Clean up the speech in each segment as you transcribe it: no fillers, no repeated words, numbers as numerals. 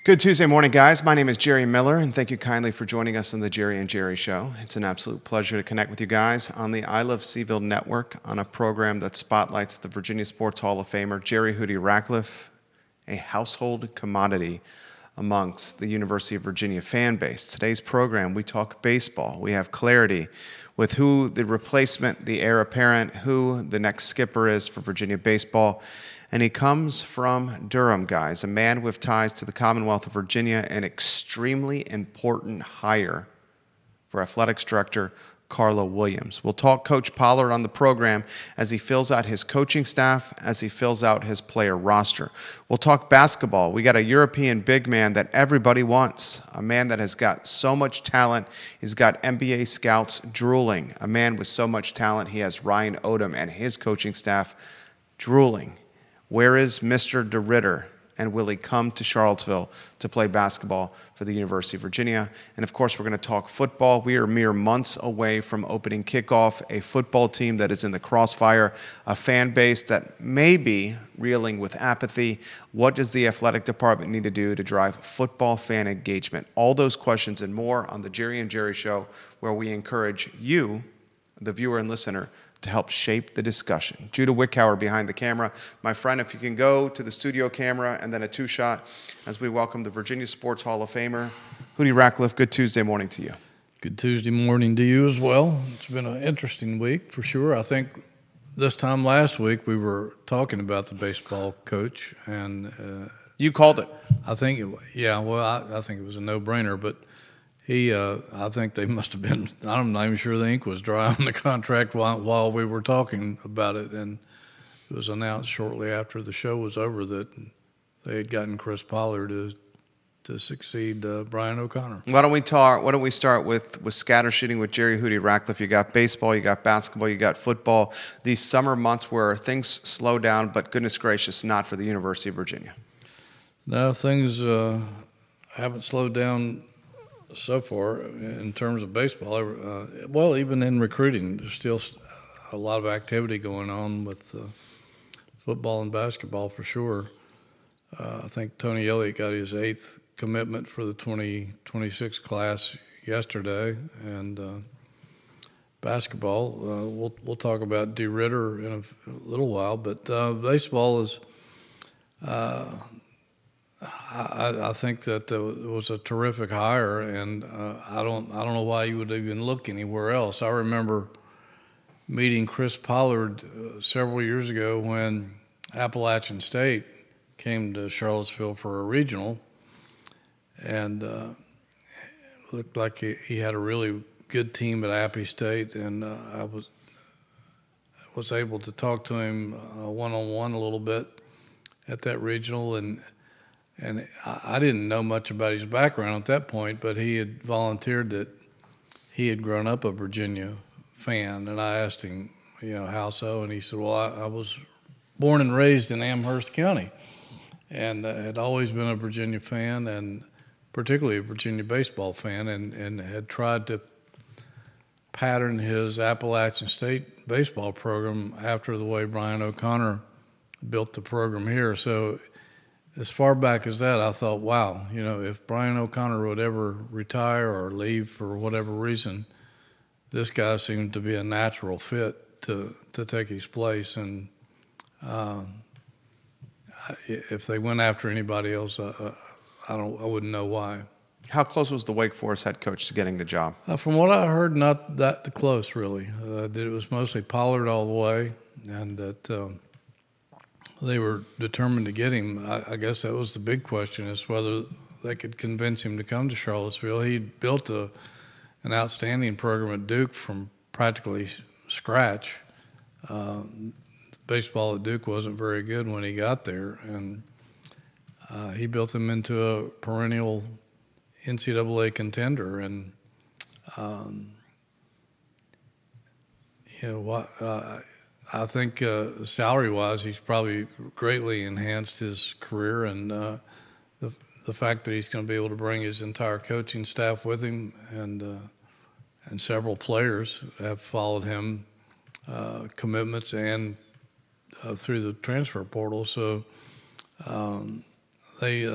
Good Tuesday morning, guys. My name is Jerry Miller, and thank you kindly for joining us on the Jerry and Jerry Show. It's an absolute pleasure to connect with you guys on the I Love CVille Network on a program that spotlights the Virginia Sports Hall of Famer, Jerry "Hootie" Ratcliffe, a household commodity amongst the University of Virginia fan base. Today's program, we talk baseball. We have clarity with who the replacement, the heir apparent, who the next skipper is for Virginia baseball. And he comes from Durham, guys, a man with ties to the Commonwealth of Virginia, an extremely important hire for athletics director Carla Williams. We'll talk Coach Pollard on the program as he fills out his coaching staff, as he fills out his player roster. We'll talk basketball. We got a European big man that everybody wants, a man that has got so much talent. He's got NBA scouts drooling, a man with so much talent. He has Ryan Odom and his coaching staff drooling. Where is Mr. DeRitter, and will he come to Charlottesville to play basketball for the University of Virginia? And, of course, we're going to talk football. We are mere months away from opening kickoff, a football team that is in the crossfire, a fan base that may be reeling with apathy. What does the athletic department need to do to drive football fan engagement? All those questions and more on the Jerry and Jerry Show, where we encourage you, the viewer and listener, to help shape the discussion. Judah Wickhauer behind the camera. My friend, if you can go to the studio camera and then a two-shot as we welcome the Virginia Sports Hall of Famer, Hootie Ratcliffe. Good Tuesday morning to you. Good Tuesday morning to you as well. It's been an interesting week for sure. I think this time last week we were talking about the baseball coach, and you called it. I think, I think it was a no-brainer, but I think they must have been, I'm not even sure the ink was dry on the contract while we were talking about it. And it was announced shortly after the show was over that they had gotten Chris Pollard to succeed Brian O'Connor. Why don't we start with scatter shooting with Jerry "Hootie" Ratcliffe? You got baseball, you got basketball, you got football. These summer months where things slow down, but goodness gracious, not for the University of Virginia. No, things haven't slowed down so far in terms of baseball. Well, even in recruiting, there's still a lot of activity going on with football and basketball for sure. I think Tony Elliott got his 8th commitment for the 2026 class yesterday, and basketball, we'll talk about DeRitter in a little while, but baseball is I think that it was a terrific hire, and I don't know why you would even look anywhere else. I remember meeting Chris Pollard several years ago when Appalachian State came to Charlottesville for a regional, and it looked like he had a really good team at Appy State, and I was able to talk to him one-on-one a little bit at that regional, and I didn't know much about his background at that point, but he had volunteered that he had grown up a Virginia fan. And I asked him, how so? And he said, well, I was born and raised in Amherst County and had always been a Virginia fan, and particularly a Virginia baseball fan, and had tried to pattern his Appalachian State baseball program after the way Brian O'Connor built the program here. So as far back as that, I thought, wow, if Brian O'Connor would ever retire or leave for whatever reason, this guy seemed to be a natural fit to take his place. And if they went after anybody else, I wouldn't know why. How close was the Wake Forest head coach to getting the job? From what I heard, not that close, really. It was mostly Pollard all the way, and that they were determined to get him. I guess that was the big question, is whether they could convince him to come to Charlottesville. He built an outstanding program at Duke from practically scratch. Baseball at Duke wasn't very good when he got there, and he built them into a perennial NCAA contender. And I think salary-wise, he's probably greatly enhanced his career, and the fact that he's going to be able to bring his entire coaching staff with him, and several players have followed him, commitments and through the transfer portal. So they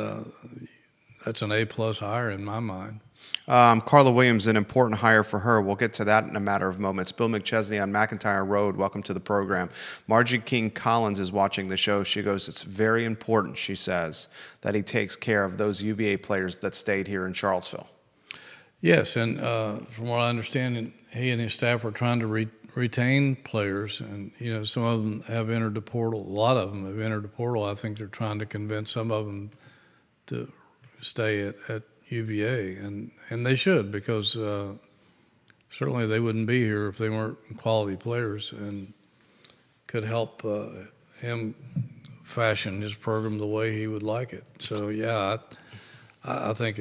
an A+ hire in my mind. Carla Williams, an important hire for her. We'll get to that in a matter of moments. Bill McChesney on McIntyre Road, welcome to the program. Margie King Collins is watching the show. She goes, it's very important, she says, that he takes care of those UVA players that stayed here in Charlottesville. Yes, and from what I understand, he and his staff are trying to retain players, and some of them have entered the portal. A lot of them have entered the portal. I think they're trying to convince some of them to stay at UVA, and they should, because certainly they wouldn't be here if they weren't quality players, and could help him fashion his program the way he would like it. So yeah, I think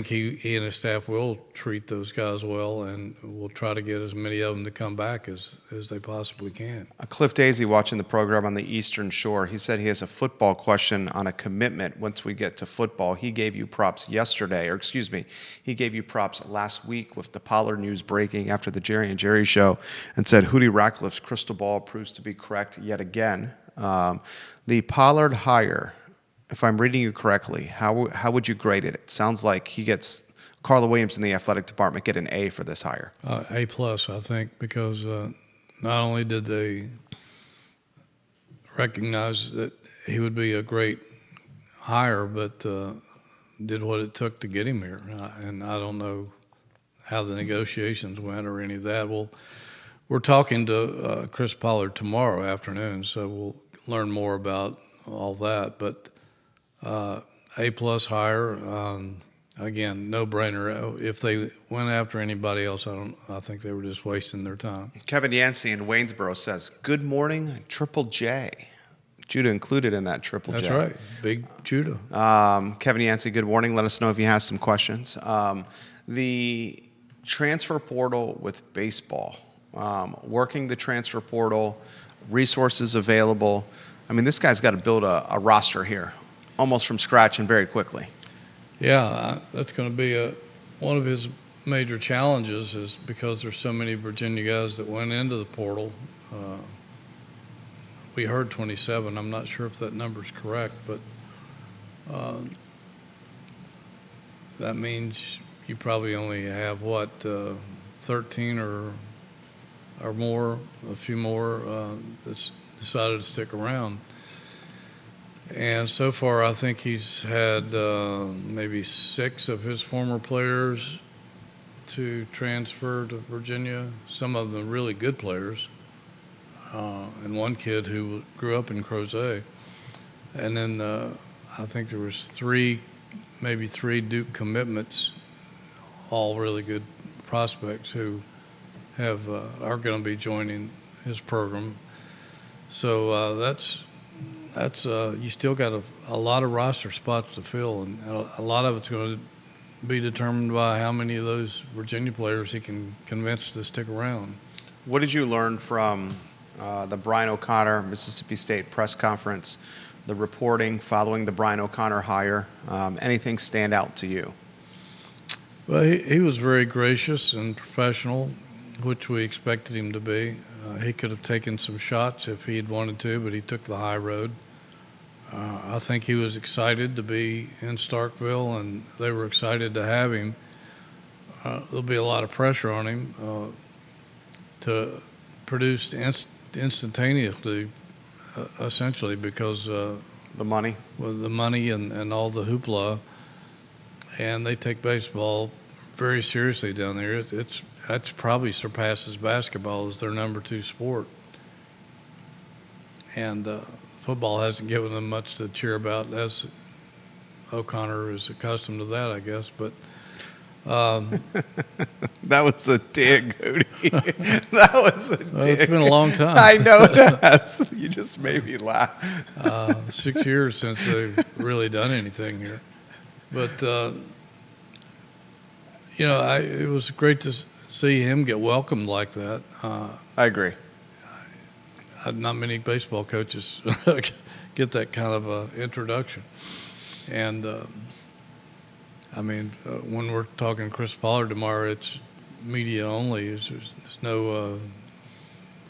he and his staff will treat those guys well, and will try to get as many of them to come back as they possibly can. Cliff Daisy watching the program on the Eastern Shore. He said he has a football question on a commitment once we get to football. He gave you props he gave you props last week with the Pollard news breaking after the Jerry and Jerry show, and said Hootie Ratcliffe's crystal ball proves to be correct yet again. The Pollard hire, if I'm reading you correctly, how would you grade it? It sounds like Carla Williams in the athletic department get an A for this hire. A+, I think, because not only did they recognize that he would be a great hire, but did what it took to get him here. And I don't know how the negotiations went or any of that. Well, we're talking to Chris Pollard tomorrow afternoon, so we'll learn more about all that. But A+ hire, again, no brainer. If they went after anybody else, I think they were just wasting their time. Kevin Yansy in Waynesboro says, "Good morning, Triple J." Judah included in that Triple J. That's right, big Judah. Kevin Yancey, good morning. Let us know if you have some questions. The transfer portal with baseball, working the transfer portal, resources available. I mean, this guy's got to build a roster here almost from scratch and very quickly. Yeah, that's going to be one of his major challenges, is because there's so many Virginia guys that went into the portal. We heard 27. I'm not sure if that number's correct, but that means you probably only have 13 or more, a few more that's decided to stick around. And so far, I think he's had maybe 6 of his former players to transfer to Virginia, some of them really good players, and one kid who grew up in Crozet. And then I think there was maybe three Duke commitments, all really good prospects who are going to be joining his program. So that's you still got a lot of roster spots to fill, and a lot of it's going to be determined by how many of those Virginia players he can convince to stick around. What did you learn from the Brian O'Connor Mississippi State press conference, the reporting following the Brian O'Connor hire? Anything stand out to you? Well, he was very gracious and professional, which we expected him to be. He could have taken some shots if he had wanted to, but he took the high road. I think he was excited to be in Starkville, and they were excited to have him. There'll be a lot of pressure on him to produce instantaneously, essentially, because the money, with the money and all the hoopla, and they take baseball very seriously down there. That's probably surpasses basketball as their number 2 sport, and football hasn't given them much to cheer about, as O'Connor is accustomed to that, I guess. But that was a dig, Hootie. That was a dig. It's been a long time. I know it has. You just made me laugh. 6 years since they've really done anything here. But, it was great to see him get welcomed like that. I agree. Not many baseball coaches get that kind of introduction. And, when we're talking Chris Pollard tomorrow, it's media only. There's no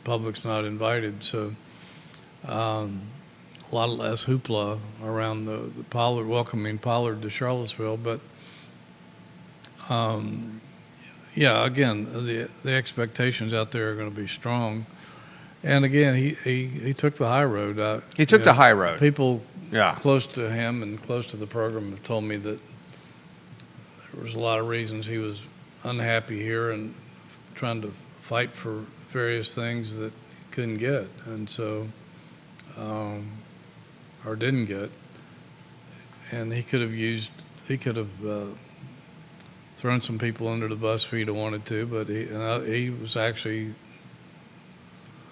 public's not invited. So a lot less hoopla around the Pollard, welcoming Pollard to Charlottesville. But, yeah, again, the expectations out there are going to be strong. And, again, he took the high road. He took the high road. People Yeah. close to him and close to the program have told me that there was a lot of reasons he was unhappy here and trying to fight for various things that he couldn't get. And so or didn't get, and he could have thrown some people under the bus if he'd have wanted to, but he was actually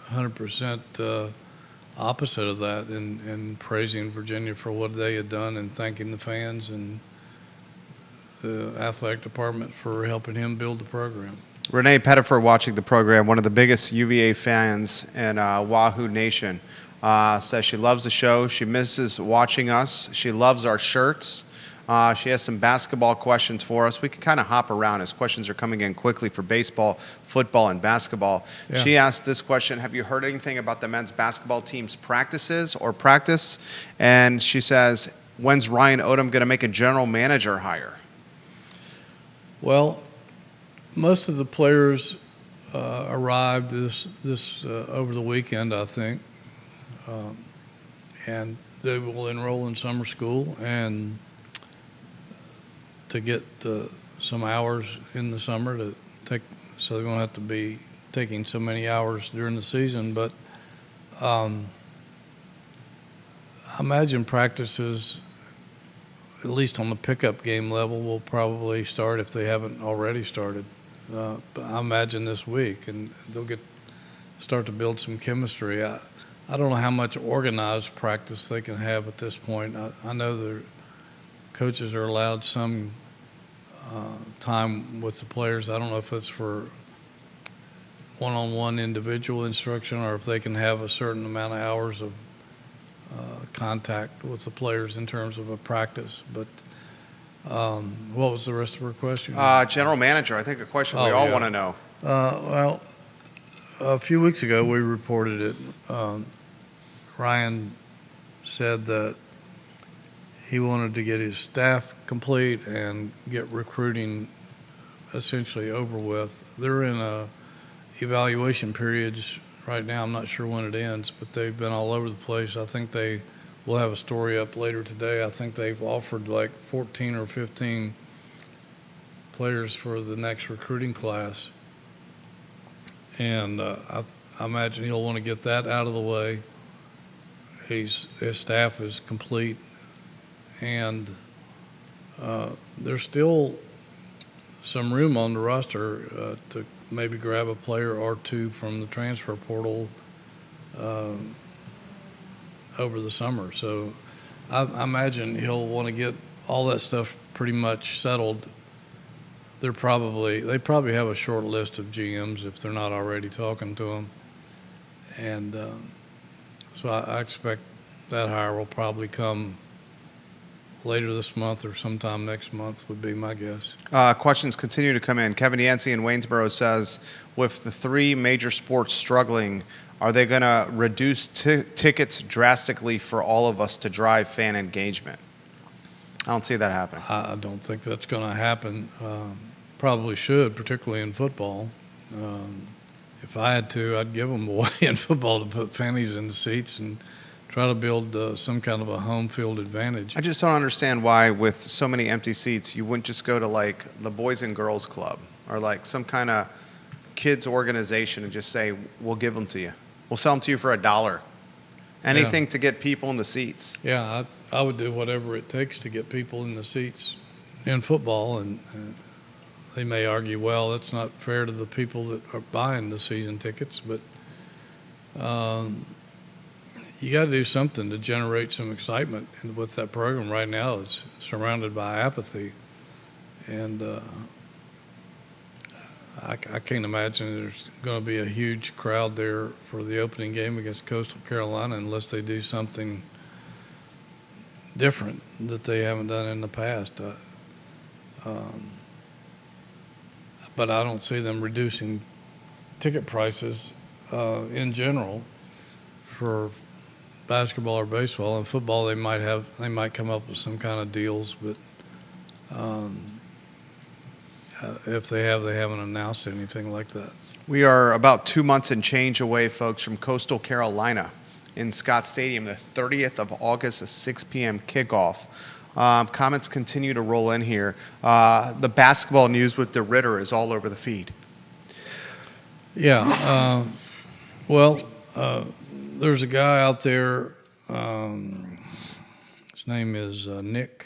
100% opposite of that in praising Virginia for what they had done and thanking the fans and the athletic department for helping him build the program. Renee Pettifer watching the program, one of the biggest UVA fans in Wahoo Nation. Says she loves the show. She misses watching us. She loves our shirts. She has some basketball questions for us. We can kind of hop around as questions are coming in quickly for baseball, football, and basketball. Yeah. She asked this question: have you heard anything about the men's basketball team's practices or practice? And she says, when's Ryan Odom going to make a general manager hire? Well, most of the players arrived this over the weekend, I think. And they will enroll in summer school and to get some hours in the summer to take, so they're going to have to be taking so many hours during the season. But I imagine practices, at least on the pickup game level, will probably start if they haven't already started. But I imagine this week, and they'll start to build some chemistry. I don't know how much organized practice they can have at this point. I know the coaches are allowed some time with the players. I don't know if it's for one-on-one individual instruction or if they can have a certain amount of hours of contact with the players in terms of a practice. But what was the rest of her question? General manager, I think a question we all want to know. Well, a few weeks ago we reported it. Ryan said that he wanted to get his staff complete and get recruiting essentially over with. They're in evaluation periods right now. I'm not sure when it ends, but they've been all over the place. I think they will have a story up later today. I think they've offered like 14 or 15 players for the next recruiting class. And I imagine he'll want to get that out of the way. His staff is complete, and there's still some room on the roster to maybe grab a player or two from the transfer portal over the summer. So I imagine he'll want to get all that stuff pretty much settled. They probably have a short list of GMs if they're not already talking to them. And so I expect that hire will probably come later this month or sometime next month would be my guess. Questions continue to come in. Kevin Yancey in Waynesboro says, with the three major sports struggling, are they going to reduce tickets drastically for all of us to drive fan engagement? I don't see that happening. I don't think that's going to happen. Probably should, particularly in football. If I had to, I'd give them away in football to put fannies in the seats and try to build some kind of a home field advantage. I just don't understand why, with so many empty seats, you wouldn't just go to like the Boys and Girls Club or like some kind of kids organization and just say, we'll give them to you. We'll sell them to you for $1. Anything to get people in the seats. Yeah, I would do whatever it takes to get people in the seats in football. And they may argue, well, that's not fair to the people that are buying the season tickets, but you got to do something to generate some excitement. And with that program right now, it's surrounded by apathy. And I can't imagine there's going to be a huge crowd there for the opening game against Coastal Carolina unless they do something different that they haven't done in the past. But I don't see them reducing ticket prices in general for basketball or baseball. In football, they might come up with some kind of deals, but if they haven't announced anything like that. We are about 2 months and change away, folks, from Coastal Carolina in Scott Stadium, the 30th of August, a 6 p.m. kickoff. Comments continue to roll in here. The basketball news with DeRidder is all over the feed. Yeah. There's a guy out there. His name is Nick.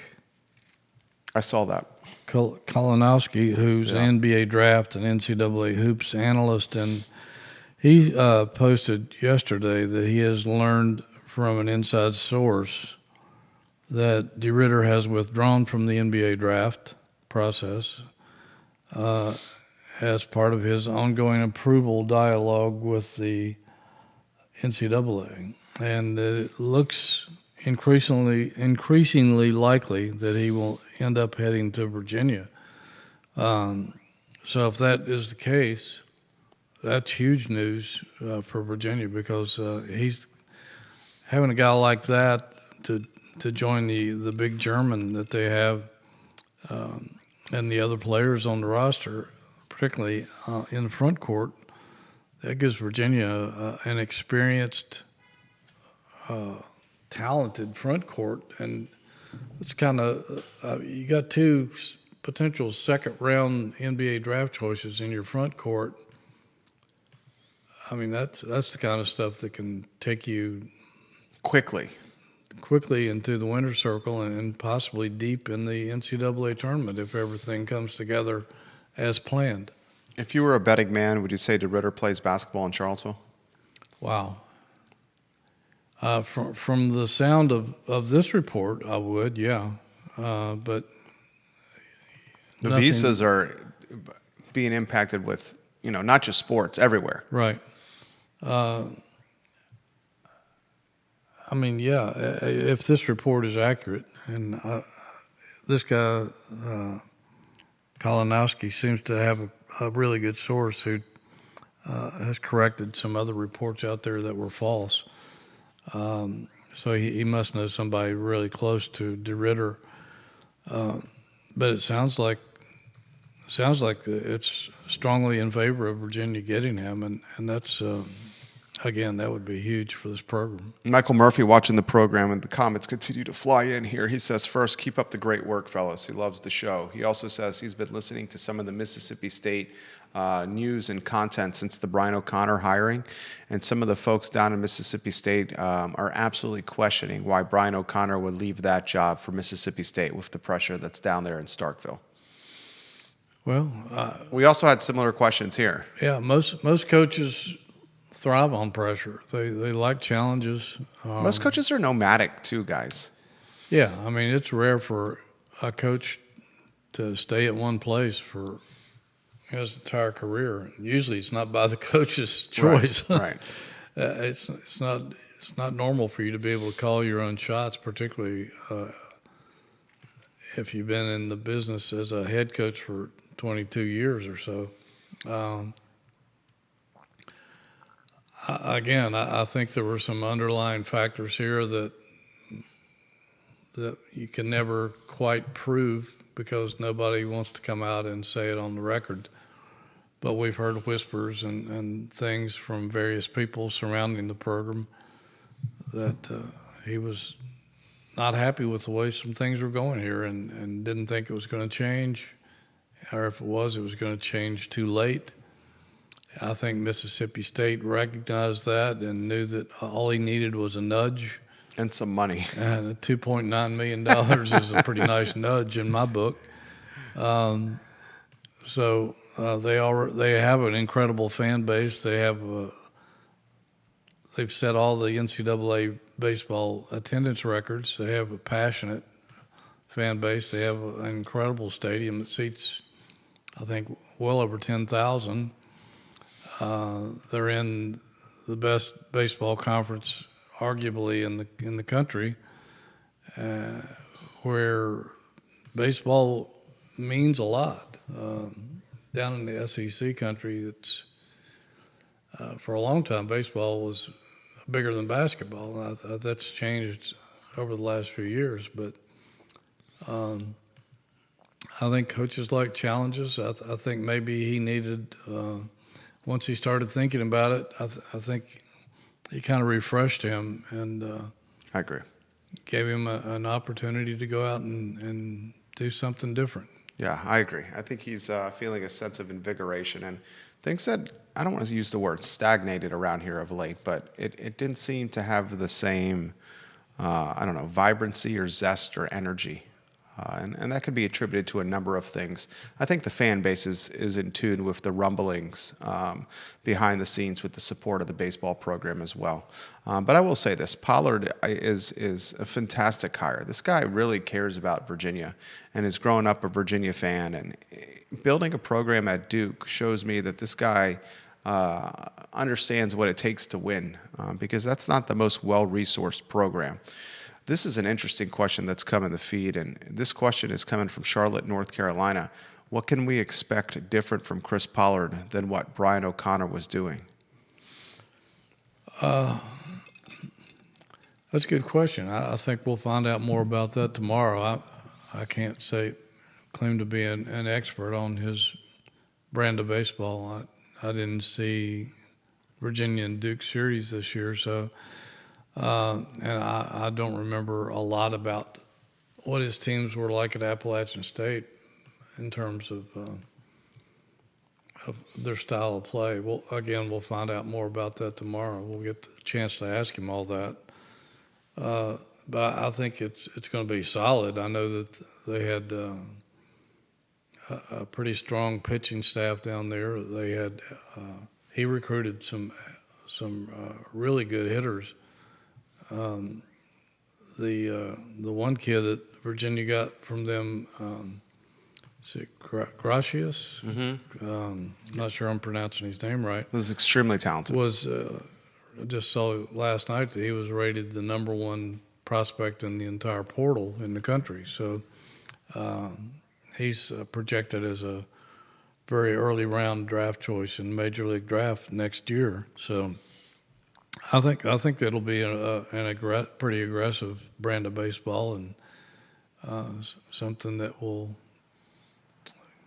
I saw that. Kalinowski, who's an NBA draft and NCAA hoops analyst, and he posted yesterday that he has learned from an inside source that DeRidder has withdrawn from the NBA draft process as part of his ongoing approval dialogue with the NCAA, and it looks increasingly likely that he will end up heading to Virginia. So if that is the case, that's huge news for Virginia, because he's having a guy like that to join the big German that they have and the other players on the roster, particularly in the front court. That gives Virginia an experienced, talented front court, and it's kind of you got two potential second-round NBA draft choices in your front court. I mean, that's the kind of stuff that can take you quickly into the winner's circle and possibly deep in the NCAA tournament if everything comes together as planned. If you were a betting man, would you say DeRidder plays basketball in Charlottesville? Wow. From the sound of this report, I would, yeah. But the visas are being impacted with, not just sports, everywhere. Right. I mean, yeah, if this report is accurate, and this guy, Kalinowski, seems to have a really good source who has corrected some other reports out there that were false. So he must know somebody really close to DeRidder. But it sounds like it's strongly in favor of Virginia getting him, and that's again, that would be huge for this program. Michael Murphy watching the program, and the comments continue to fly in here. He says, first, keep up the great work, fellas. He loves the show. He also says he's been listening to some of the Mississippi State news and content since the Brian O'Connor hiring, and some of the folks down in Mississippi State are absolutely questioning why Brian O'Connor would leave that job for Mississippi State with the pressure that's down there in Starkville. Well, we also had similar questions here. Yeah, most coaches thrive on pressure. They like challenges. Most coaches are nomadic too, guys. Yeah, I mean, it's rare for a coach to stay at one place for his entire career. Usually, it's not by the coach's choice. Right. It's not normal for you to be able to call your own shots, particularly if you've been in the business as a head coach for 22 years or so. I think there were some underlying factors here that you can never quite prove because nobody wants to come out and say it on the record. But we've heard whispers and things from various people surrounding the program that he was not happy with the way some things were going here and didn't think it was going to change, or if it was going to change too late. I think Mississippi State recognized that and knew that all he needed was a nudge. And some money. And $2.9 million is a pretty nice nudge in my book. So they have an incredible fan base. They've set all the NCAA baseball attendance records. They have a passionate fan base. They have an incredible stadium that seats, I think, well over 10,000. They're in the best baseball conference, arguably in the country, where baseball means a lot. Down in the SEC country, it's for a long time baseball was bigger than basketball. That's changed over the last few years, but I think coaches like challenges. I think maybe he needed, once he started thinking about it, I think he kind of refreshed him and I agree. gave him an opportunity to go out and do something different. Yeah, I agree. I think he's feeling a sense of invigoration and things that, I don't want to use the word stagnated around here of late, but it didn't seem to have the same, vibrancy or zest or energy. And that could be attributed to a number of things. I think the fan base is in tune with the rumblings behind the scenes with the support of the baseball program as well. But I will say this, Pollard is a fantastic hire. This guy really cares about Virginia and is growing up a Virginia fan. And building a program at Duke shows me that this guy understands what it takes to win because that's not the most well-resourced program. This is an interesting question that's come in the feed, and this question is coming from Charlotte, North Carolina. What can we expect different from Chris Pollard than what Brian O'Connor was doing? That's a good question. I think we'll find out more about that tomorrow. I can't claim to be an expert on his brand of baseball. I didn't see Virginia and Duke series this year, so and I don't remember a lot about what his teams were like at Appalachian State in terms of their style of play. Well, again, we'll find out more about that tomorrow. We'll get the chance to ask him all that. But I think it's going to be solid. I know that they had a pretty strong pitching staff down there. They had he recruited some really good hitters. The one kid that Virginia got from them, Gracias? Mm-hmm. Not sure I'm pronouncing his name right. This is extremely talented. I just saw last night that he was rated the number one prospect in the entire portal in the country. So he's projected as a very early round draft choice in Major League Draft next year. So I think it'll be pretty aggressive brand of baseball and something that will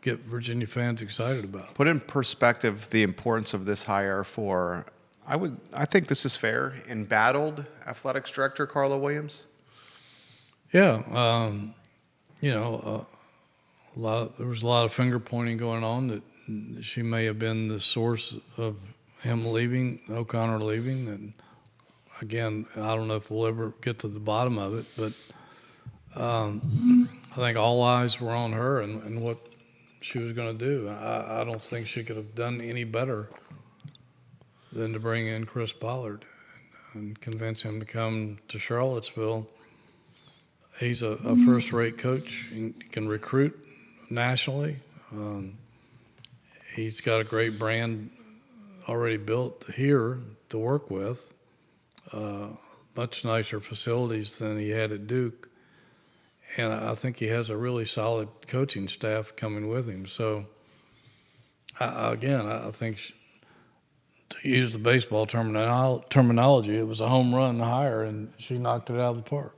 get Virginia fans excited about. Put in perspective the importance of this hire for, I think this is fair, embattled athletics director Carla Williams. Yeah, there was a lot of finger pointing going on that she may have been the source of him leaving, O'Connor leaving, and again, I don't know if we'll ever get to the bottom of it, but I think all eyes were on her and what she was going to do. I don't think she could have done any better than to bring in Chris Pollard and convince him to come to Charlottesville. He's a first-rate coach. He can recruit nationally. He's got a great brand already built here to work with, much nicer facilities than he had at Duke. And I think he has a really solid coaching staff coming with him. So, I think, to use the baseball terminology, it was a home run hire, and she knocked it out of the park.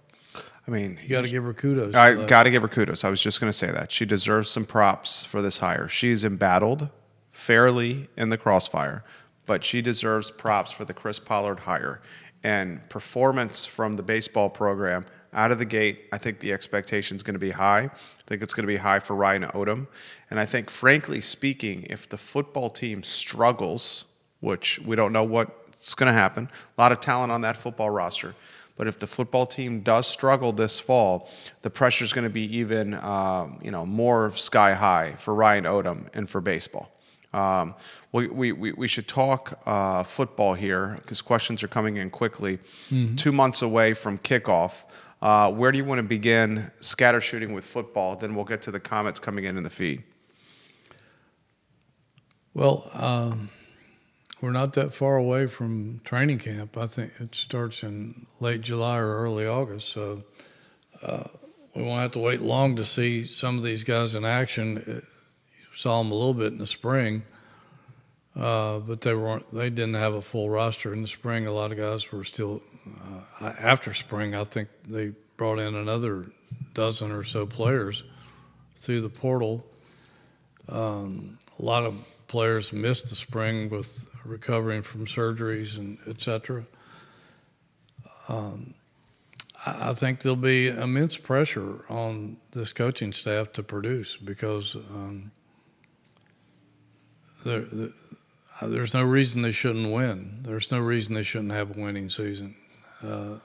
I mean, you got to give her kudos. I got to give her kudos. I was just going to say that. She deserves some props for this hire. She's embattled fairly in the crossfire, but she deserves props for the Chris Pollard hire. And performance from the baseball program out of the gate, I think the expectation is going to be high. I think it's going to be high for Ryan Odom. And I think, frankly speaking, if the football team struggles, which we don't know what's going to happen, a lot of talent on that football roster, but if the football team does struggle this fall, the pressure is going to be even more sky high for Ryan Odom and for baseball. We should talk football here because questions are coming in quickly. Mm-hmm. 2 months away from kickoff. Where do you want to begin scatter shooting with football? Then we'll get to the comments coming in the feed. Well, we're not that far away from training camp. I think it starts in late July or early August. So we won't have to wait long to see some of these guys in action. You saw them a little bit in the spring. but they didn't have a full roster in the spring. A lot of guys were still after spring. I think they brought in another dozen or so players through the portal. A lot of players missed the spring with recovering from surgeries and et cetera. I think there'll be immense pressure on this coaching staff to produce because there's no reason they shouldn't win. There's no reason they shouldn't have a winning season. The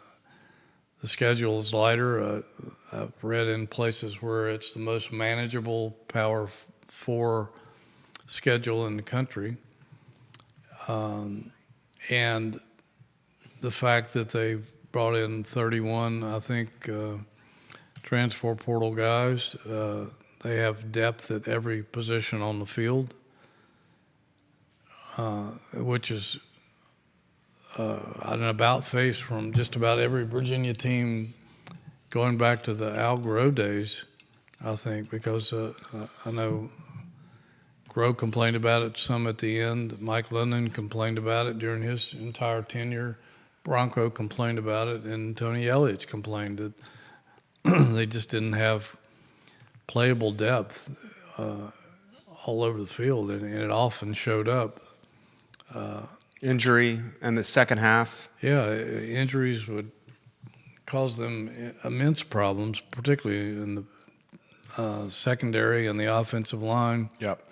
schedule is lighter. I've read in places where it's the most manageable Power 4 schedule in the country. And the fact that they've brought in 31, I think, transfer portal guys. They have depth at every position on the field, which is an about face from just about every Virginia team going back to the Al Groh days, I think, because I know Groh complained about it some at the end. Mike London complained about it during his entire tenure. Bronco complained about it, and Tony Elliott complained that they just didn't have playable depth all over the field, and it often showed up. Injury in the second half. Yeah, injuries would cause them immense problems, particularly in the secondary and the offensive line. Yep.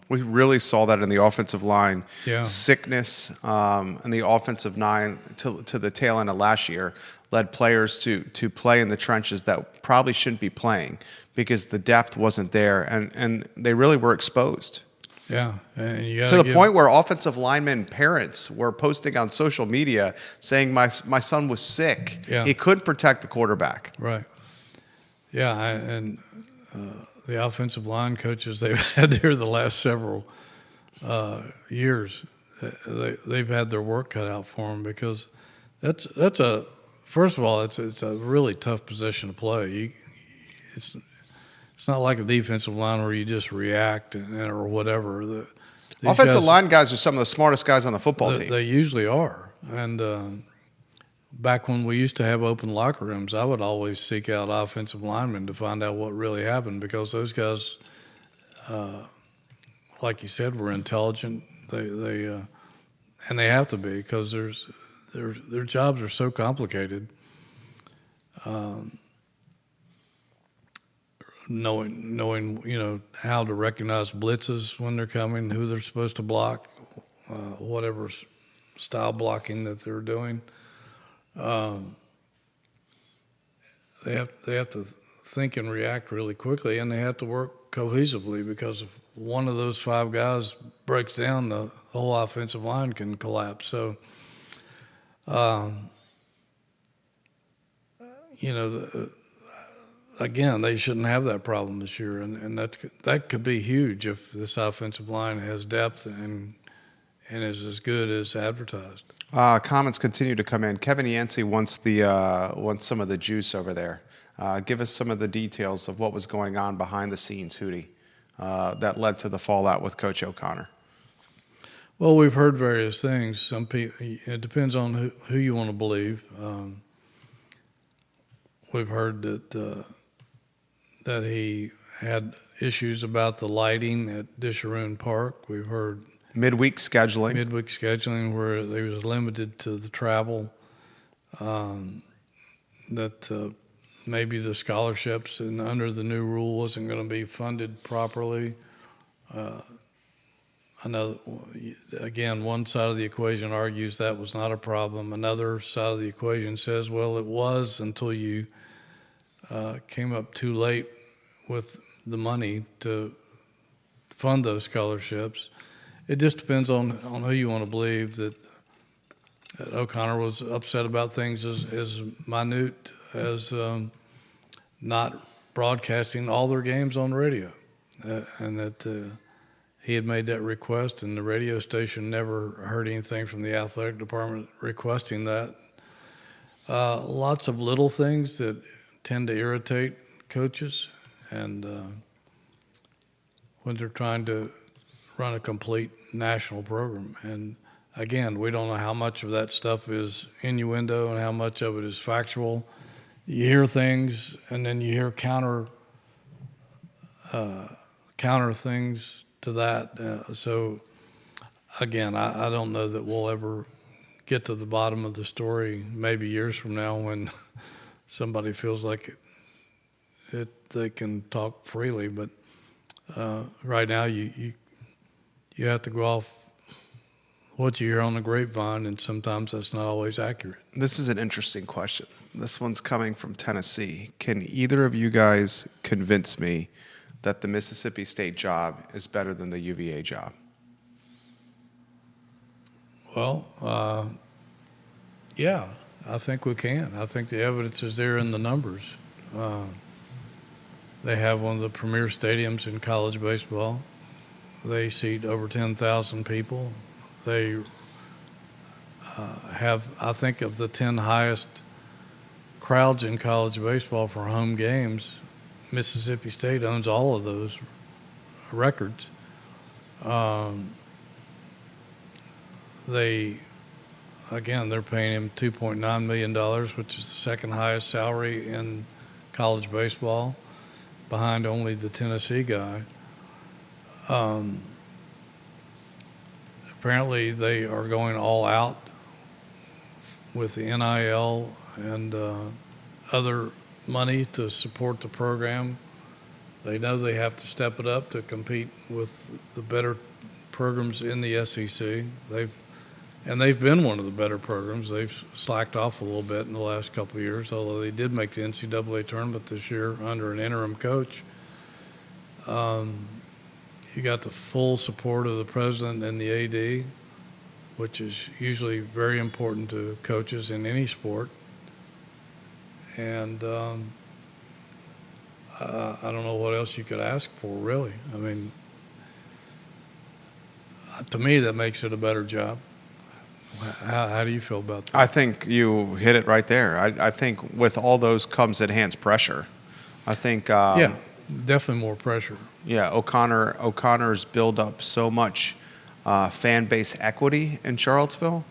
We really saw that in the offensive line. Yeah. Sickness in the offensive line to the tail end of last year led players to play in the trenches that probably shouldn't be playing because the depth wasn't there, and they really were exposed. Yeah, and you to the point where offensive linemen parents were posting on social media saying my son was sick. Yeah. He couldn't protect the quarterback. Right. Yeah, and the offensive line coaches they've had here the last several years, they've had their work cut out for them because that's a first of all it's a really tough position to play. It's not like a defensive line where you just react or whatever. Offensive line guys are some of the smartest guys on the football team. They usually are. And back when we used to have open locker rooms, I would always seek out offensive linemen to find out what really happened because those guys, like you said, were intelligent. They and they have to be because their jobs are so complicated. Knowing how to recognize blitzes when they're coming, who they're supposed to block, whatever style blocking that they're doing. They have to think and react really quickly, and they have to work cohesively because if one of those five guys breaks down, the whole offensive line can collapse. So, again, they shouldn't have that problem this year, and that could be huge if this offensive line has depth and is as good as advertised. Comments continue to come in. Kevin Yansy wants some of the juice over there. Give us some of the details of what was going on behind the scenes, Hootie, that led to the fallout with Coach O'Connor. Well, we've heard various things. Some people, it depends on who you want to believe. We've heard that he had issues about the lighting at Disharoon Park. We've heard midweek scheduling where they was limited to the travel. That maybe the scholarships and under the new rule wasn't going to be funded properly. I know, again, one side of the equation argues that was not a problem. Another side of the equation says, well, it was until you came up too late with the money to fund those scholarships. It just depends on who you want to believe. That O'Connor was upset about things as minute as not broadcasting all their games on radio, and that he had made that request, and the radio station never heard anything from the athletic department requesting that. Lots of little things that tend to irritate coaches, and when they're trying to run a complete national program. And again, we don't know how much of that stuff is innuendo and how much of it is factual. You hear things, and then you hear counter things to that. So again, I don't know that we'll ever get to the bottom of the story. Maybe years from now, when somebody feels like they can talk freely, but right now you have to go off what you hear on the grapevine, and sometimes that's not always accurate. This is an interesting question. This one's coming from Tennessee. Can either of you guys convince me that the Mississippi State job is better than the UVA job? Well, yeah, I think we can. I think the evidence is there in the numbers. They have one of the premier stadiums in college baseball. They seat over 10,000 people. They have, I think, of the 10 highest crowds in college baseball for home games. Mississippi State owns all of those records. They're paying him $2.9 million, which is the second highest salary in college baseball, behind only the Tennessee guy. Apparently they are going all out with the NIL and other money to support the program. They know they have to step it up to compete with the better programs in the SEC. They've been one of the better programs. They've slacked off a little bit in the last couple of years, although they did make the NCAA tournament this year under an interim coach. You got the full support of the president and the AD, which is usually very important to coaches in any sport. And I don't know what else you could ask for, really. I mean, to me, that makes it a better job. How do you feel about that? I think you hit it right there. I think with all those comes enhanced pressure. I think yeah, definitely more pressure. Yeah, O'Connor's built up so much fan base equity in Charlottesville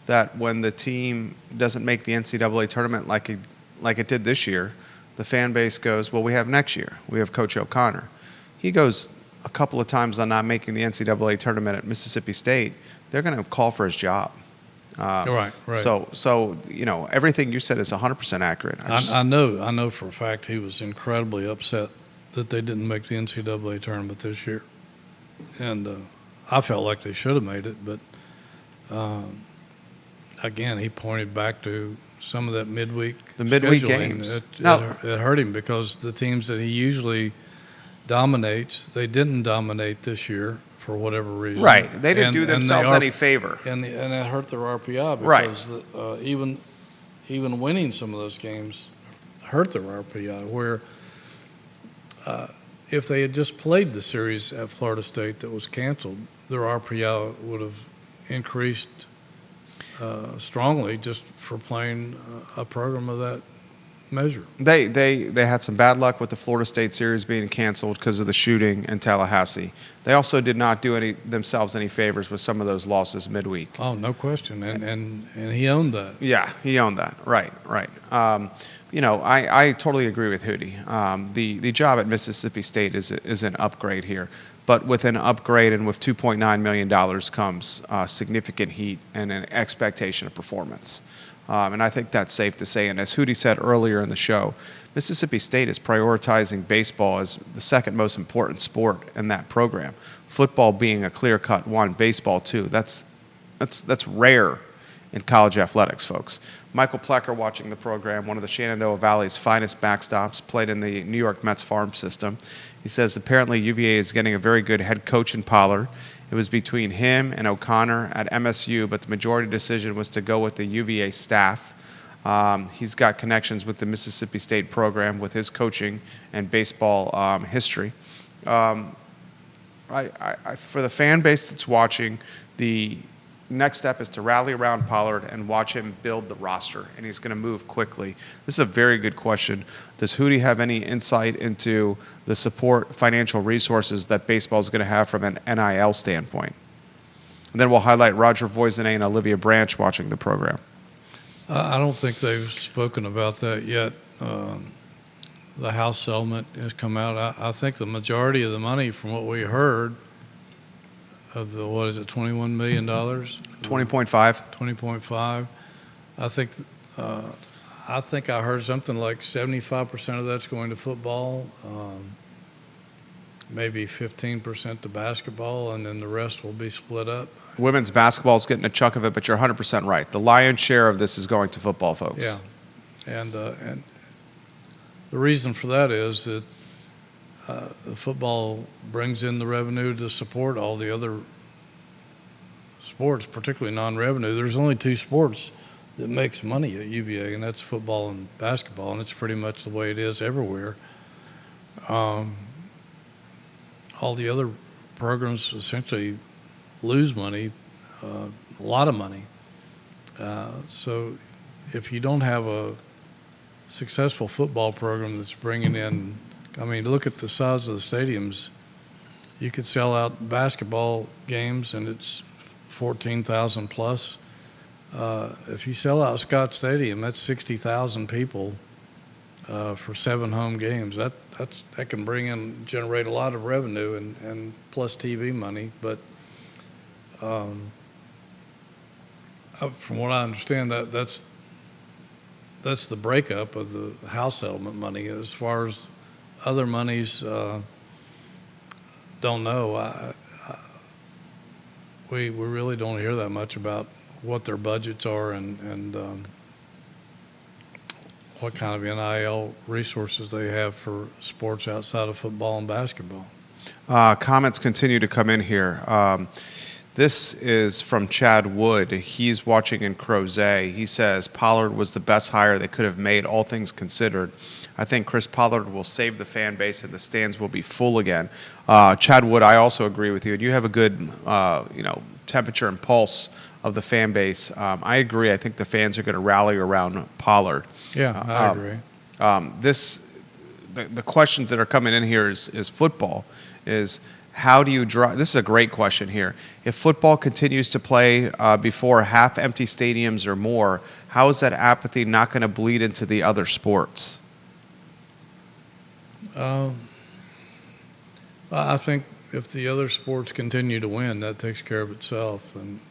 that when the team doesn't make the NCAA tournament like it did this year, the fan base goes, well, we have next year. We have Coach O'Connor. He goes a couple of times on not making the NCAA tournament at Mississippi State. They're going to call for his job. Right. So everything you said is 100% accurate. I know for a fact he was incredibly upset that they didn't make the NCAA tournament this year, and I felt like they should have made it. But again, he pointed back to some of that midweek games. It hurt him because the teams that he usually dominates, they didn't dominate this year for whatever reason. Right. They didn't do themselves any favor. And it hurt their RPI because even winning some of those games hurt their RPI, where if they had just played the series at Florida State that was canceled, their RPI would have increased strongly just for playing a program of that measure. They had some bad luck with the Florida State series being canceled because of the shooting in Tallahassee. They also did not do themselves any favors with some of those losses midweek. Oh, no question, and he owned that. Yeah, he owned that. Right. I totally agree with Hootie. The job at Mississippi State is an upgrade here. But with an upgrade and with $2.9 million comes significant heat and an expectation of performance. And I think that's safe to say. And as Hootie said earlier in the show, Mississippi State is prioritizing baseball as the second most important sport in that program. Football being a clear-cut one, baseball too. That's rare in college athletics, folks. Michael Plecker, watching the program, one of the Shenandoah Valley's finest backstops, played in the New York Mets farm system. He says apparently UVA is getting a very good head coach in Pollard. It was between him and O'Connor at MSU, but the majority decision was to go with the UVA staff. He's got connections with the Mississippi State program with his coaching and baseball history. For the fan base that's watching, the next step is to rally around Pollard and watch him build the roster, and he's going to move quickly. This is a very good question. Does Hootie have any insight into the support, financial resources that baseball is going to have from an NIL standpoint? And then we'll highlight Roger Voisinay and Olivia Branch watching the program. I don't think they've spoken about that yet. The House settlement has come out. I think the majority of the money, from what we heard, of the, what is it, $21 million? 20.5. 20.5. I think I heard something like 75% of that's going to football, maybe 15% to basketball, and then the rest will be split up. Women's basketball is getting a chunk of it, but you're 100% right. The lion's share of this is going to football, folks. Yeah, and the reason for that is that the football brings in the revenue to support all the other sports, particularly non-revenue. There's only two sports that makes money at UVA, and that's football and basketball, and it's pretty much the way it is everywhere. All the other programs essentially lose money, a lot of money. So if you don't have a successful football program that's bringing in, I mean, look at the size of the stadiums. You could sell out basketball games and it's 14,000 plus. If you sell out Scott Stadium, that's 60,000 people for 7 home games. That can generate a lot of revenue and plus TV money. But from what I understand, that's the breakup of the House settlement money. As far as other monies, don't know. We really don't hear that much about what their budgets are and what kind of NIL resources they have for sports outside of football and basketball. Comments continue to come in here. This is from Chad Wood. He's watching in Crozet. He says Pollard was the best hire they could have made, all things considered. I think Chris Pollard will save the fan base and the stands will be full again. Chad Wood, I also agree with you. And you have a good, temperature and pulse of the fan base. I agree. I think the fans are going to rally around Pollard. Yeah, I agree. The questions that are coming in here is football. How do you draw? This is a great question here. If football continues to play before half-empty stadiums or more, how is that apathy not going to bleed into the other sports? I think if the other sports continue to win, that takes care of itself. And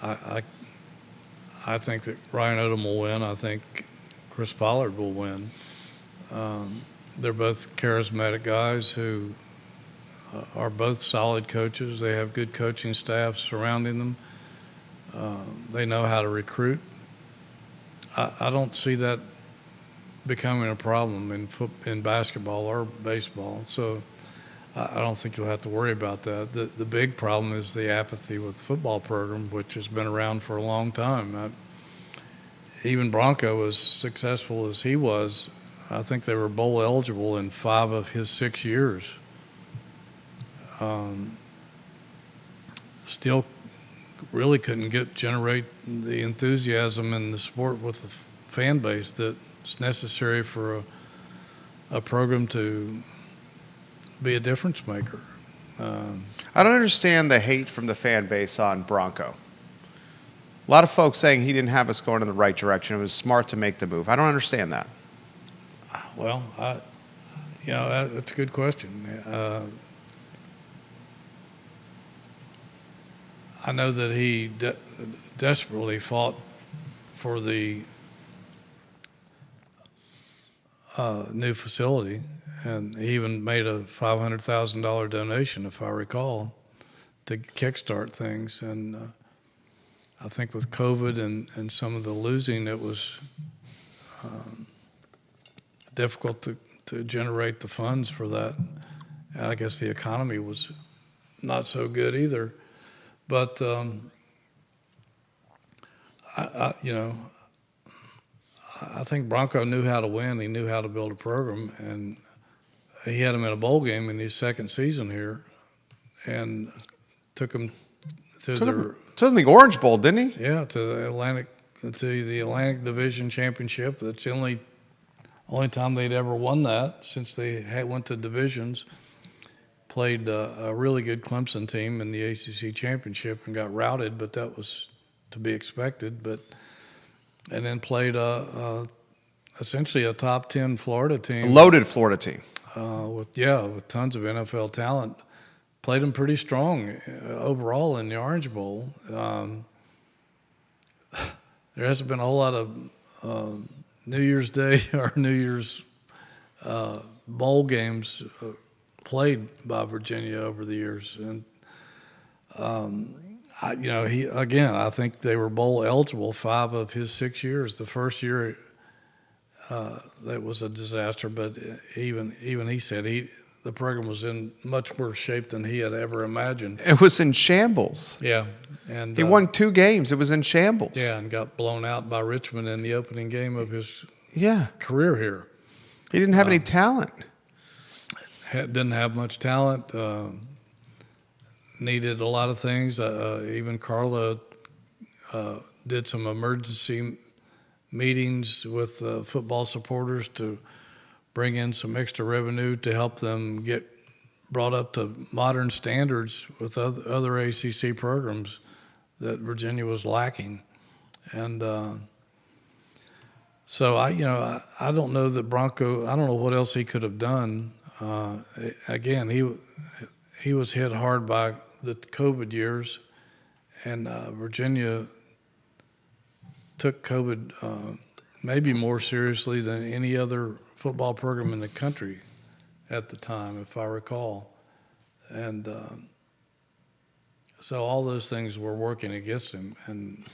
I think that Ryan Odom will win. I think Chris Pollard will win. They're both charismatic guys who are both solid coaches. They have good coaching staffs surrounding them. They know how to recruit. I don't see that becoming a problem in basketball or baseball. So I don't think you'll have to worry about that. The big problem is the apathy with the football program, which has been around for a long time. Even Bronco, as successful as he was, I think they were bowl eligible in 5 of his 6 years. Still really couldn't generate the enthusiasm in the sport with the fan base that's necessary for a program to be a difference maker. I don't understand the hate from the fan base on Bronco. A lot of folks saying he didn't have us going in the right direction. It was smart to make the move. I don't understand that. Well, that's a good question. I know that he desperately fought for the new facility, and he even made a $500,000 donation, if I recall, to kickstart things. And I think with COVID and some of the losing, it was difficult to generate the funds for that. And I guess the economy was not so good either. But I think Bronco knew how to win. He knew how to build a program, and he had him in a bowl game in his second season here, and took him to Took the Orange Bowl, didn't he? yeah, to the Atlantic Division Championship. That's the only time they'd ever won that since they went to divisions. Played a really good Clemson team in the ACC championship and got routed, but that was to be expected. And then played essentially a top 10 Florida team, A loaded Florida team. with tons of NFL talent. Played them pretty strong overall in the Orange Bowl. There hasn't been a whole lot of New Year's Day or New Year's bowl games played by Virginia over the years, and I think they were bowl eligible 5 of his 6 years. The first year that was a disaster, but even he said the program was in much worse shape than he had ever imagined. It was in shambles. Yeah, and He won 2 games. It was in shambles. yeah, and got blown out by Richmond in the opening game of his Yeah. career here. He didn't have any talent. Didn't have much talent. Needed a lot of things. Even Carla did some emergency meetings with football supporters to bring in some extra revenue to help them get brought up to modern standards with other ACC programs that Virginia was lacking. And so I don't know that Bronco. I don't know what else he could have done. Again, he was hit hard by the COVID years, and Virginia took COVID maybe more seriously than any other football program in the country at the time, if I recall. And so all those things were working against him. And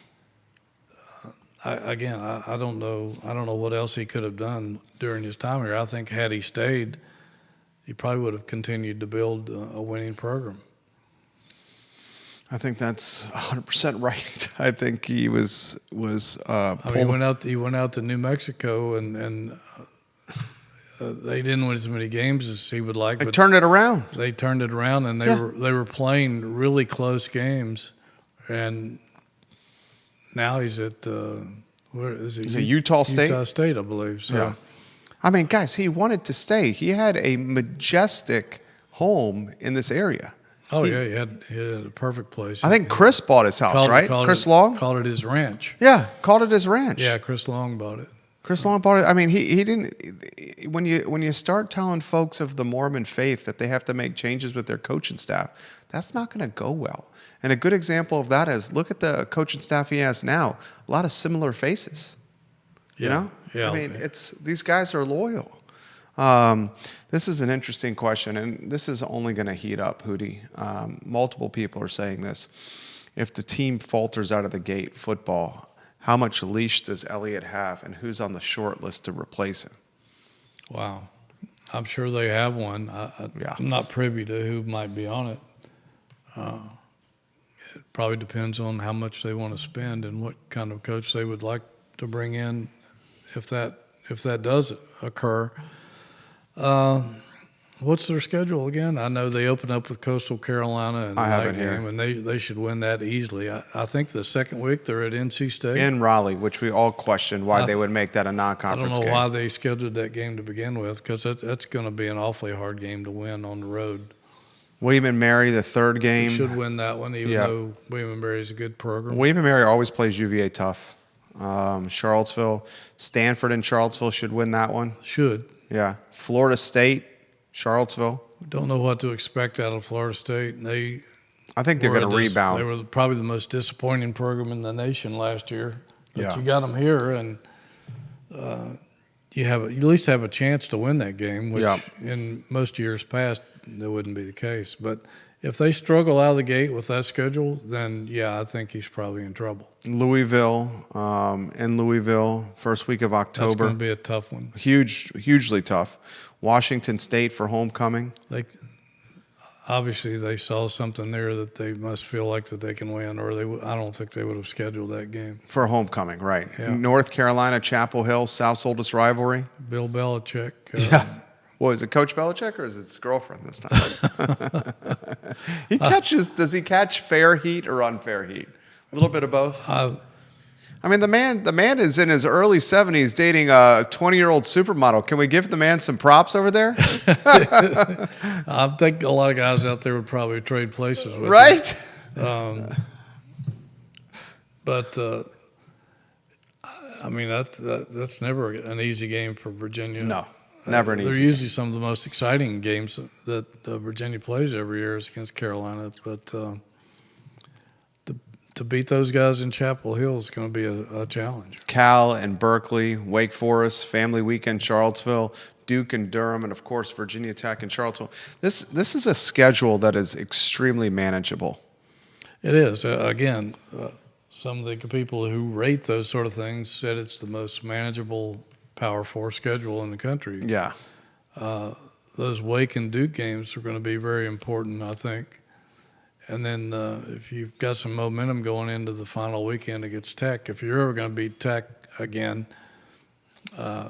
I don't know what else he could have done during his time here. I think had he stayed, he probably would have continued to build a winning program. I think that's 100% right. I think he was. He went out to New Mexico and they didn't win as many games as he would like. They but turned it around. They turned it around, and they were playing really close games. And now he's at where is he? He's at Utah State. Utah State, I believe. So. Yeah. I mean, guys, he wanted to stay. He had a majestic home in this area. Oh, he had a perfect place. I think Chris bought his house, right? Chris Long? Called it his ranch. Yeah, called it his ranch. Yeah, Chris Long bought it. Chris Long bought it. I mean, he didn't. When you start telling folks of the Mormon faith that they have to make changes with their coaching staff, that's not going to go well. And a good example of that is look at the coaching staff he has now. A lot of similar faces. You know? Yeah. I mean, these guys are loyal. This is an interesting question, and this is only going to heat up, Hootie. Multiple people are saying this. If the team falters out of the gate, football, how much leash does Elliott have, and who's on the short list to replace him? Wow. I'm sure they have one. I'm not privy to who might be on it. It probably depends on how much they want to spend and what kind of coach they would like to bring in if that does occur. What's their schedule again? I know they open up with Coastal Carolina in the night game, and they should win that easily. I think the second week they're at NC State. In Raleigh, which we all questioned why they would make that a non-conference game. I don't know why they scheduled that game to begin with, because that's going to be an awfully hard game to win on the road. William & Mary, the third game. They should win that one, even though William & Mary is a good program. William & Mary always plays UVA tough. Charlottesville, Stanford and Charlottesville should win that one. Should. Yeah. Florida State, Charlottesville. Don't know what to expect out of Florida State. I think they're going to rebound. They were probably the most disappointing program in the nation last year. But you got them here, and you at least have a chance to win that game, which in most years past, that wouldn't be the case. But if they struggle out of the gate with that schedule, then, I think he's probably in trouble. Louisville, first week of October. That's going to be a tough one. Hugely tough. Washington State for homecoming. Obviously, they saw something there that they must feel like that they can win, or I don't think they would have scheduled that game. For homecoming, right. Yeah. North Carolina, Chapel Hill, South's oldest rivalry. Bill Belichick. Well, is it Coach Belichick or is it his girlfriend this time? He catches. Does he catch fair heat or unfair heat? A little bit of both. I mean, the man is in his early 70s dating a 20-year-old supermodel. Can we give the man some props over there? I think a lot of guys out there would probably trade places with Right? him. But I mean, that's never an easy game for Virginia. No, never an easy. They're usually some of the most exciting games that Virginia plays every year is against Carolina. But to beat those guys in Chapel Hill is going to be a challenge. Cal and Berkeley, Wake Forest, Family Weekend, Charlottesville, Duke and Durham, and of course Virginia Tech and Charlottesville. This is a schedule that is extremely manageable. It is. Again, some of the people who rate those sort of things said it's the most manageable Power 4 schedule in the country. Yeah. Those Wake and Duke games are going to be very important, I think. And then if you've got some momentum going into the final weekend against Tech, if you're ever going to beat Tech again,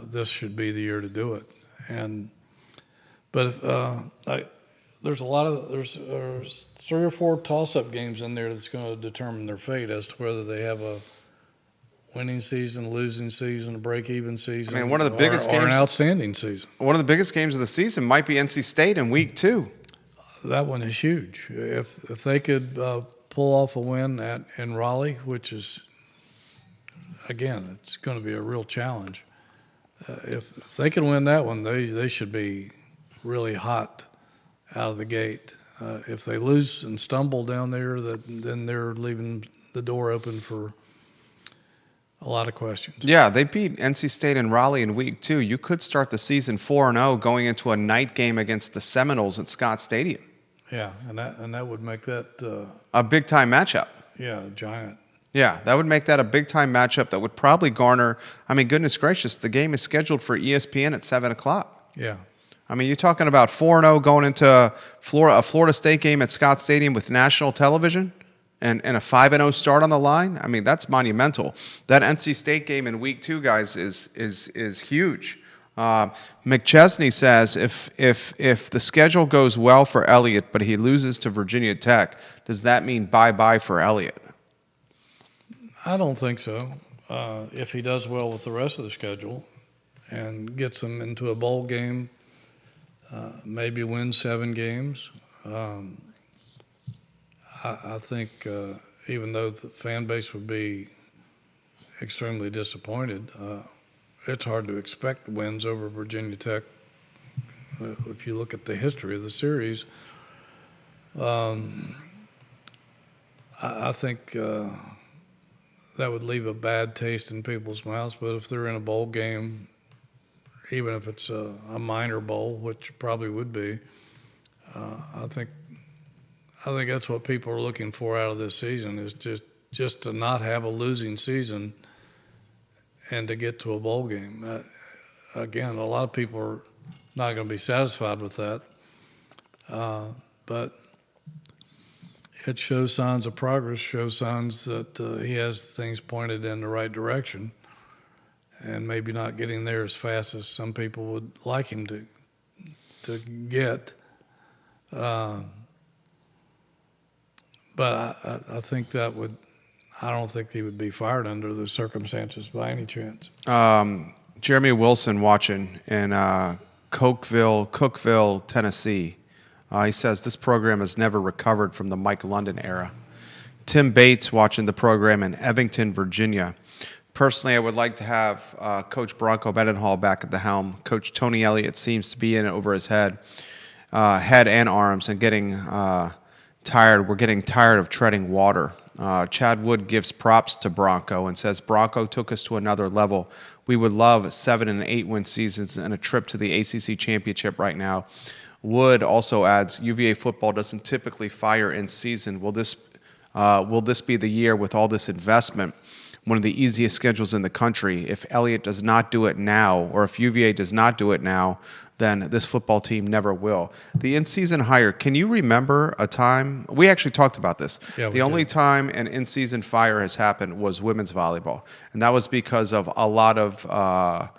this should be the year to do it. But there's there's 3 or 4 toss-up games in there that's going to determine their fate as to whether they have a winning season, losing season, a break-even season. I mean, one of the biggest games, or an outstanding season. One of the biggest games of the season might be NC State in week 2. That one is huge. If they could pull off a win in Raleigh, which is, again, it's going to be a real challenge. If they can win that one, they should be really hot out of the gate. If they lose and stumble down there, then they're leaving the door open for a lot of questions. Yeah, they beat NC State and Raleigh in week 2. You could start the season 4-0 going into a night game against the Seminoles at Scott Stadium. Yeah, and that would make that a big time matchup. Yeah, giant. Yeah, that would make that a big time matchup that would probably garner. I mean, goodness gracious, the game is scheduled for ESPN at 7:00. Yeah. I mean, you're talking about 4-0 going into a Florida State game at Scott Stadium with national television, and a 5-0 start on the line. I mean, that's monumental. That NC State game in week 2, guys, is huge. McChesney says if the schedule goes well for Elliott, but he loses to Virginia Tech, does that mean bye-bye for Elliott? I don't think so. If he does well with the rest of the schedule and gets them into a bowl game, maybe wins 7 games, I think even though the fan base would be extremely disappointed, it's hard to expect wins over Virginia Tech. If you look at the history of the series, I think that would leave a bad taste in people's mouths. But if they're in a bowl game, even if it's a minor bowl, which probably would be, I think that's what people are looking for out of this season, is just to not have a losing season and to get to a bowl game. Again, a lot of people are not going to be satisfied with that, but it shows signs of progress, shows signs that he has things pointed in the right direction, and maybe not getting there as fast as some people would like him to get. But I think that would. I don't think he would be fired under those circumstances by any chance. Jeremy Wilson watching in Cookeville, Tennessee. He says this program has never recovered from the Mike London era. Tim Bates watching the program in Evington, Virginia. Personally, I would like to have Coach Bronco Mendenhall back at the helm. Coach Tony Elliott seems to be in over his head and arms, and getting tired. We're getting tired of treading water. Chad Wood gives props to Bronco and says Bronco took us to another level. We would love 7 and 8 win seasons and a trip to the ACC championship right now. Wood also adds, UVA football doesn't typically fire in season. Will this be the year with all this investment? One of the easiest schedules in the country. If Elliott does not do it now, or if UVA does not do it now, then this football team never will. The in-season hire, can you remember a time? We actually talked about this. Yeah, the only time an in-season fire has happened was women's volleyball. And that was because of a lot of how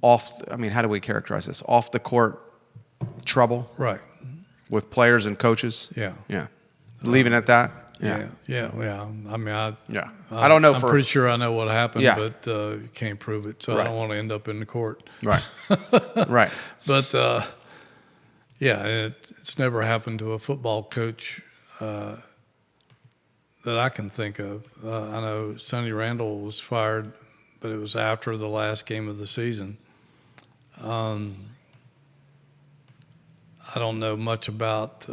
do we characterize this? Off-the-court trouble? Right. with players and coaches. Yeah. Yeah. Leaving at that. Yeah. I mean, I don't know. I'm pretty sure I know what happened, Yeah. but you can't prove it, so Right. I don't want to end up in the court. Right. Right. But it's never happened to a football coach that I can think of. I know Sonny Randall was fired, but it was after the last game of the season. I don't know much about,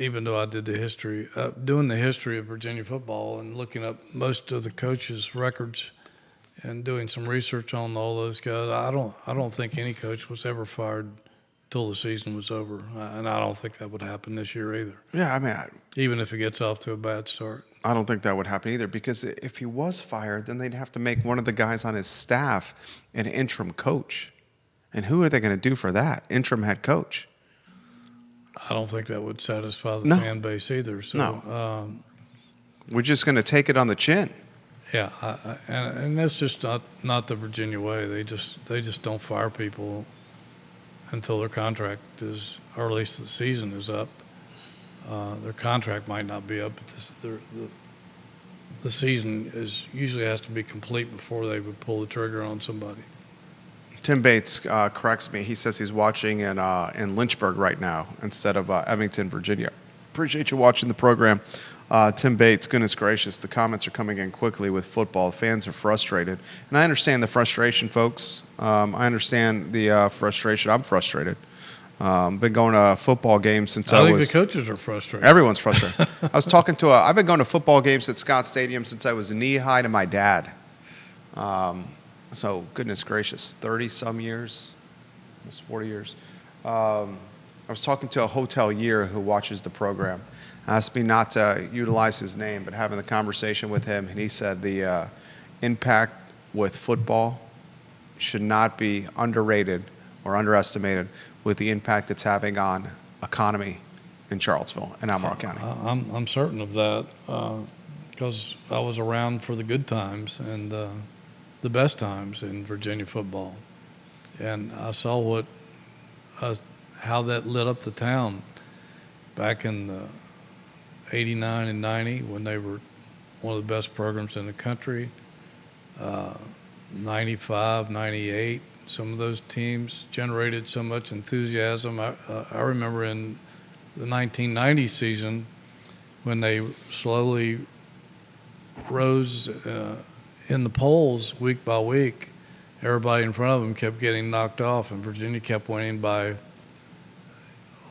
even though I did doing the history of Virginia football and looking up most of the coaches' records and doing some research on all those guys. I don't think any coach was ever fired till the season was over, and I don't think that would happen this year either. Yeah, I mean, even if it gets off to a bad start. I don't think that would happen either, because if he was fired, then they'd have to make one of the guys on his staff an interim coach. And who are they going to do for that? Interim head coach. I don't think that would satisfy the fan base either. So, no. We're just going to take it on the chin. Yeah, and that's just not the Virginia way. They just don't fire people until their contract is, or at least the season is up. Their contract might not be up, but the season usually has to be complete before they would pull the trigger on somebody. Tim Bates corrects me. He says he's watching in Lynchburg right now instead of Evington, Virginia. Appreciate you watching the program. Tim Bates, goodness gracious, the comments are coming in quickly with football. Fans are frustrated. And I understand the frustration, folks. I understand the frustration. I'm frustrated. Been going to football games since I was... I think the coaches are frustrated. Everyone's frustrated. I was talking to I've been going to football games at Scott Stadium since I was knee-high to my dad. So, goodness gracious, 30-some years, almost 40 years. I was talking to a hotelier who watches the program. Asked me not to utilize his name, but having the conversation with him, and he said the impact with football should not be underrated or underestimated with the impact it's having on economy in Charlottesville and Albemarle County. I'm certain of that because I was around for the good times and the best times in Virginia football, and I saw how that lit up the town back in 89 and 90 when they were one of the best programs in the country. 95, 98, some of those teams generated so much enthusiasm. I remember in the 1990 season when they slowly rose in the polls week by week. Everybody in front of them kept getting knocked off, and Virginia kept winning by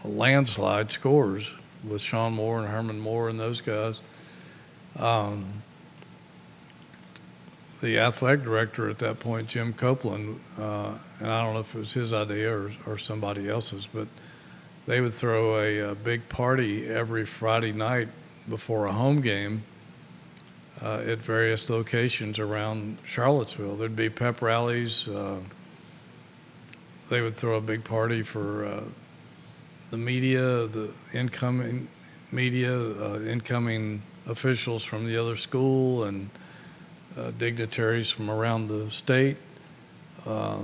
landslide scores with Sean Moore and Herman Moore and those guys. The athletic director at that point, Jim Copeland, and I don't know if it was his idea or somebody else's, but they would throw a big party every Friday night before a home game at various locations around Charlottesville. There'd be pep rallies. They would throw a big party for the media, the incoming media, incoming officials from the other school, and dignitaries from around the state. There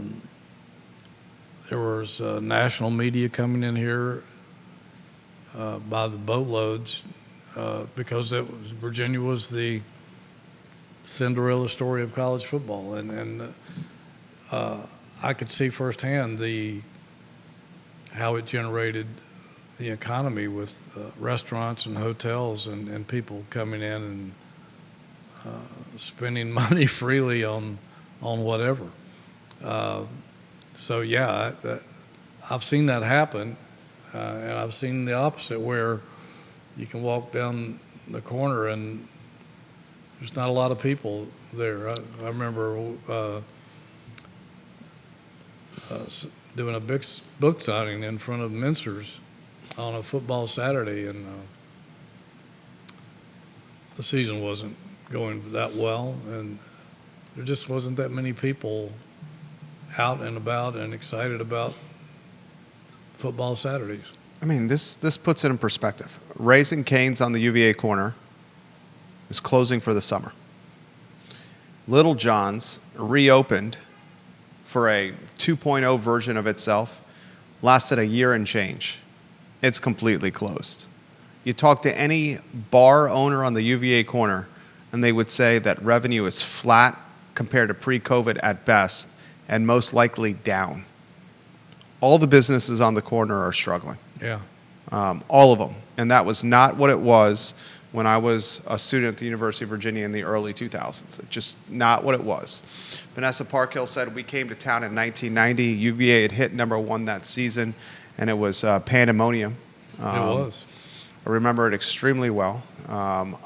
was national media coming in here by the boatloads because Virginia was the Cinderella story of college football, and I could see firsthand how it generated the economy with restaurants and hotels and people coming in and spending money freely on whatever. So yeah, I've seen that happen, and I've seen the opposite where you can walk down the corner and there's not a lot of people there. I remember doing a big book signing in front of Mincer's on a football Saturday, and the season wasn't going that well, and there just wasn't that many people out and about and excited about football Saturdays. I mean, this puts it in perspective. Raising Cane's on the UVA Corner is closing for the summer. Little John's reopened for a 2.0 version of itself, lasted a year and change. It's completely closed. You talk to any bar owner on the UVA corner, and they would say that revenue is flat compared to pre-COVID at best, and most likely down. All the businesses on the corner are struggling. Yeah. All of them. And that was not what it was when I was a student at the University of Virginia in the early 2000s. It's just not what it was. Vanessa Parkhill said we came to town in 1990. UVA had hit #1 that season, and it was pandemonium. It was. I remember it extremely well.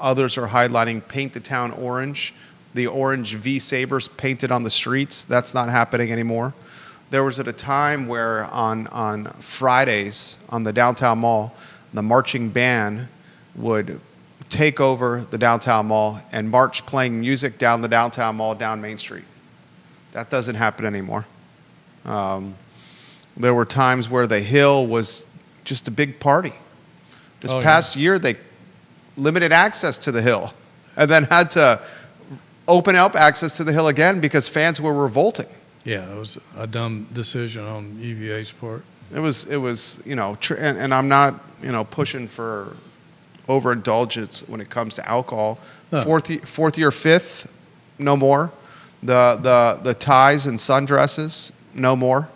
Others are highlighting paint the town orange. The orange V sabers painted on the streets. That's not happening anymore. There was at a time where on Fridays on the downtown mall, the marching band would take over the downtown mall and march playing music down the downtown mall, down Main Street. That doesn't happen anymore. There were times where the Hill was just a big party. This past year, they limited access to the Hill and then had to open up access to the Hill again because fans were revolting. Yeah, it was a dumb decision on UVA's part. It was, and I'm not, pushing for overindulgence when it comes to alcohol. No. Fourth year, fifth, no more. The ties and sundresses, no more.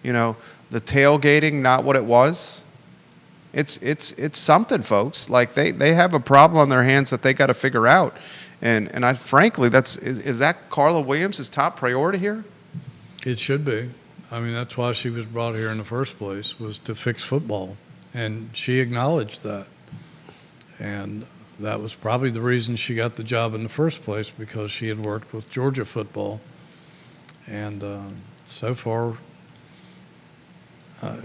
The tailgating, not what it was. It's something, folks. Like they have a problem on their hands that they got to figure out. And I frankly, is that Carla Williams' top priority here? It should be. I mean, that's why she was brought here in the first place, was to fix football. And she acknowledged that. And that was probably the reason she got the job in the first place, because she had worked with Georgia football. And so far,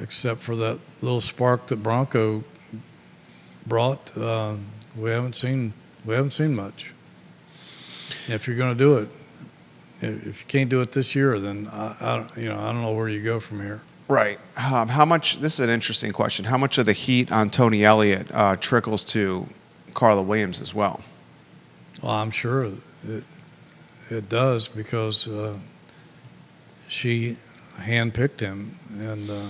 except for that little spark that Bronco brought, we haven't seen much. If you're going to do it, if you can't do it this year, then I don't know where you go from here. Right. How much? This is an interesting question. How much of the heat on Tony Elliott trickles to Carla Williams as well? Well, I'm sure it does, because she handpicked him, and it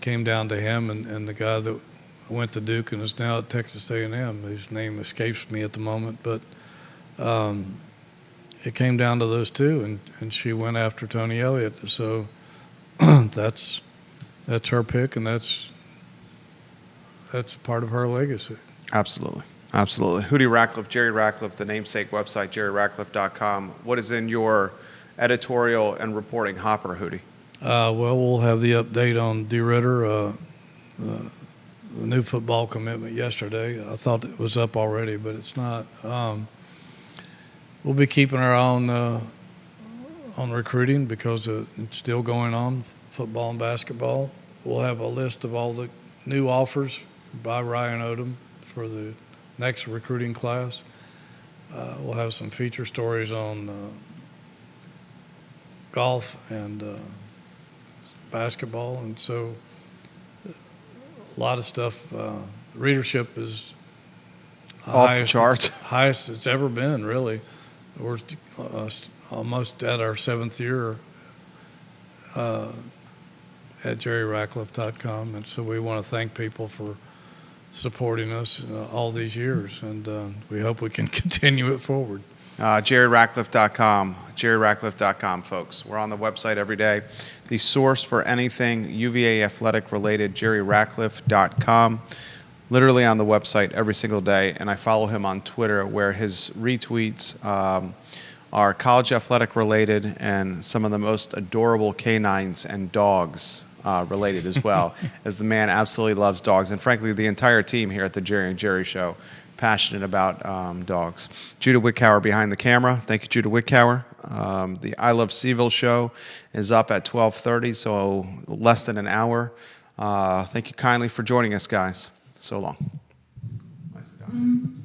came down to him and the guy that went to Duke and is now at Texas A&M, whose name escapes me at the moment, but it came down to those two, and she went after Tony Elliott. So that's her pick, and that's part of her legacy. Absolutely. Hootie Ratcliffe, Jerry Ratcliffe, the namesake website, jerryratcliffe.com. What is in your editorial and reporting hopper, Hootie? Well, we'll have the update on D. Ritter, the new football commitment yesterday. I thought it was up already, but it's not. We'll be keeping our eye on recruiting, because it's still going on, football and basketball. We'll have a list of all the new offers by Ryan Odom for the next recruiting class. We'll have some feature stories on golf and basketball, and so a lot of stuff. Readership is off the charts, highest it's ever been, really. We're almost at our 7th year at jerryratcliffe.com, and so we want to thank people for supporting us all these years, and we hope we can continue it forward. jerryratcliffe.com, jerryratcliffe.com, folks. We're on the website every day. The source for anything UVA athletic related, jerryratcliffe.com. Literally on the website every single day, and I follow him on Twitter, where his retweets are college athletic related and some of the most adorable canines and dogs related as well, as the man absolutely loves dogs, and frankly, the entire team here at the Jerry and Jerry Show, passionate about dogs. Judah Wickower behind the camera. Thank you, Judah Wickower. The I Love CVille show is up at 12:30, so less than an hour. Thank you kindly for joining us, guys. So long. Nicely done.